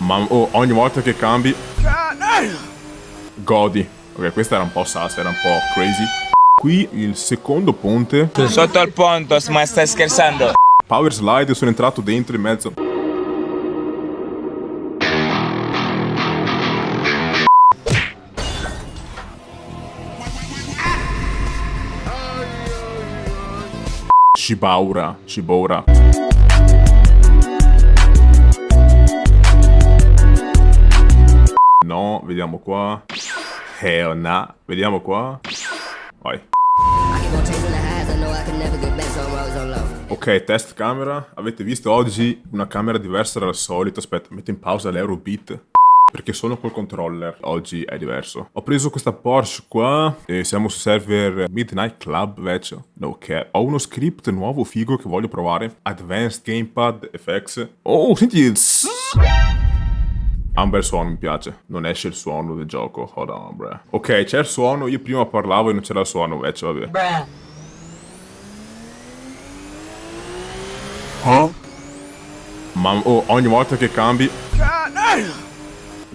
Ma oh, ogni volta che cambi godi. Ok, questa era un po' sus, era un po' crazy. Qui il secondo ponte. Sotto al ponto, ma stai scherzando? Power slide, sono entrato dentro in mezzo. Shibaura. No, vediamo qua. Hell nah. Vediamo qua. Vai. Ok, test camera. Avete visto oggi una camera diversa dal solito? Aspetta, metto in pausa l'Eurobeat. Perché sono col controller, oggi è diverso. Ho preso questa Porsche qua e siamo su server Midnight Club, invece. No cap. Ho uno script nuovo figo che voglio provare. Advanced Gamepad FX. Oh, senti il... Ha un bel suono, mi piace. Non esce il suono del gioco. Hold on, bro. Ok, c'è il suono. Io prima parlavo e non c'era il suono, invece, vabbè. Ma oh, ogni volta che cambi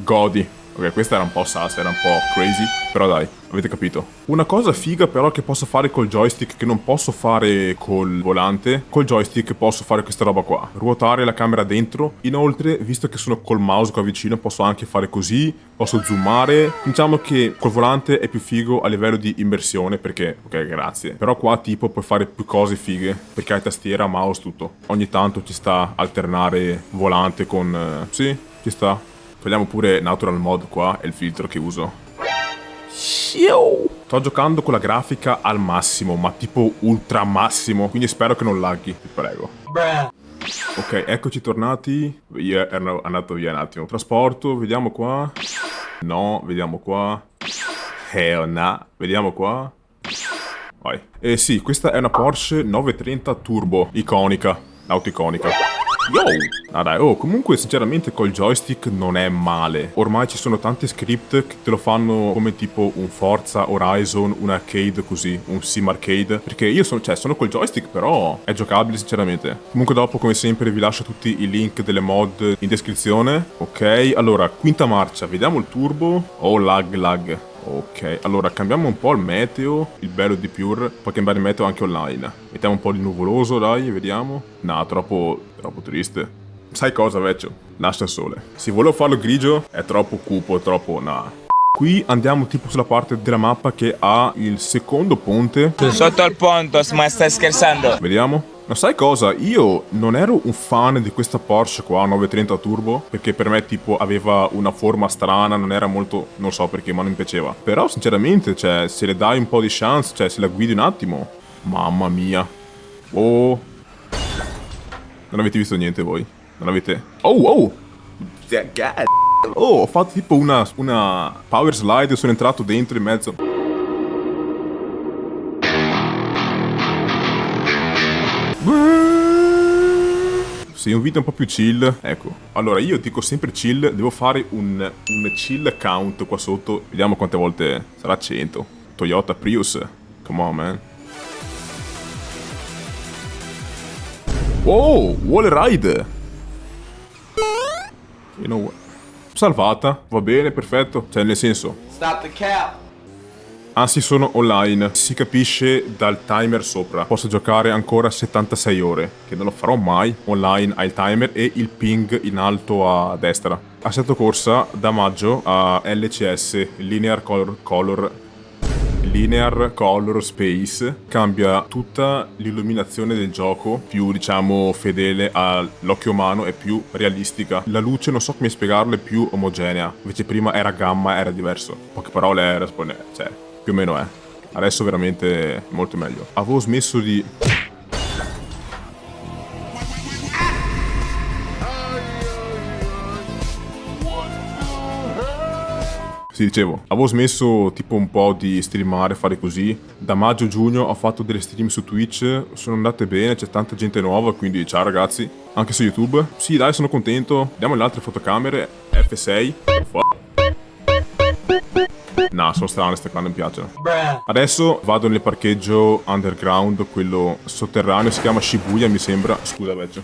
godi. Ok, questa era un po' sus, era un po' crazy. Però dai, avete capito. Una cosa figa però che posso fare col joystick, che non posso fare col volante. Col joystick posso fare questa roba qua. Ruotare la camera dentro. Inoltre, visto che sono col mouse qua vicino, posso anche fare così. Posso zoomare. Diciamo che col volante è più figo a livello di immersione, perché, ok, grazie. Però qua tipo puoi fare più cose fighe, perché hai tastiera, mouse, tutto. Ogni tanto ci sta alternare volante con... sì, ci sta. Togliamo pure natural mode qua, è il filtro che uso. Sto giocando con la grafica al massimo, ma tipo ultra massimo, quindi spero che non laghi, ti prego. Ok, eccoci tornati. Io ero andato via un attimo. Trasporto, vediamo qua. No, vediamo qua. Hell nah. Vediamo qua. Vai. Sì, questa è una Porsche 930 Turbo, iconica, auto iconica. Yo! Ah dai, oh, comunque sinceramente col joystick non è male. Ormai ci sono tanti script che te lo fanno come tipo un Forza Horizon, un arcade così, un sim arcade. Perché io sono col joystick, però è giocabile sinceramente. Comunque dopo, come sempre, vi lascio tutti i link delle mod in descrizione. Ok, allora, quinta marcia, vediamo il turbo. Oh, lag. Ok, allora cambiamo un po' il meteo, il bello di Pure, puoi cambiare il meteo anche online. Mettiamo un po' di nuvoloso, dai, vediamo. No, troppo triste. Sai cosa, vecchio? Lascia il sole. Se volevo farlo grigio, è troppo cupo, è troppo... nah. Qui andiamo tipo sulla parte della mappa che ha il secondo ponte. Sotto al ponto, ma stai scherzando? Vediamo. Ma sai cosa? Io non ero un fan di questa Porsche qua, 930 Turbo, perché per me tipo aveva una forma strana, non era molto... non so perché, ma non mi piaceva. Però sinceramente, cioè, se le dai un po' di chance, cioè, se la guidi un attimo... Mamma mia. Oh. Non avete visto niente voi? Non avete... Oh! God. Oh, ho fatto tipo una power slide e sono entrato dentro in mezzo. Sì, un video un po' più chill. Ecco, allora io dico sempre chill. Devo fare un chill count qua sotto. Vediamo quante volte sarà 100. Toyota Prius. Come on, man. Oh, wall ride. You know what? Salvata, va bene, perfetto. Cioè, nel senso... Stop the cap. Anzi, sono online. Si capisce dal timer sopra. Posso giocare ancora 76 ore, che non lo farò mai. Online hai il timer e il ping in alto a destra. Assetto corsa da maggio a LCS, Linear Color Space. Cambia tutta l'illuminazione del gioco, più diciamo fedele all'occhio umano e più realistica. La luce, non so come spiegarlo, è più omogenea. Invece prima era gamma, era diverso. Poche parole era cioè, più o meno è. Adesso veramente molto meglio. Avevo smesso di... Sì, dicevo, avevo smesso tipo un po' di streamare, fare così. Da maggio-giugno ho fatto delle stream su Twitch, sono andate bene, c'è tanta gente nuova, quindi ciao ragazzi. Anche su YouTube. Sì, dai, sono contento. Vediamo le altre fotocamere. F6. No, sono strane ste qua, non mi piacciono. Adesso vado nel parcheggio underground, quello sotterraneo, si chiama Shibuya mi sembra. Scusa vecchio.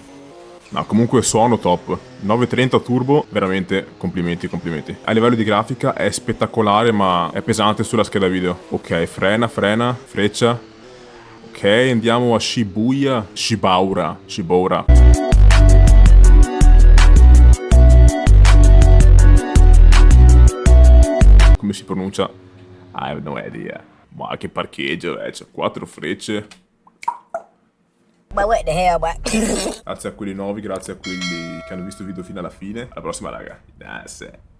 No, comunque suono top. 930 turbo, veramente complimenti, complimenti. A livello di grafica è spettacolare, ma è pesante sulla scheda video. Ok, frena, freccia. Ok, andiamo a Shibaura. Come si pronuncia? I have no idea. Ma che parcheggio, c'ho 4 frecce. Ma what the hell, boy? Grazie a quelli nuovi, grazie a quelli che hanno visto il video fino alla fine. Alla prossima, raga. Nice.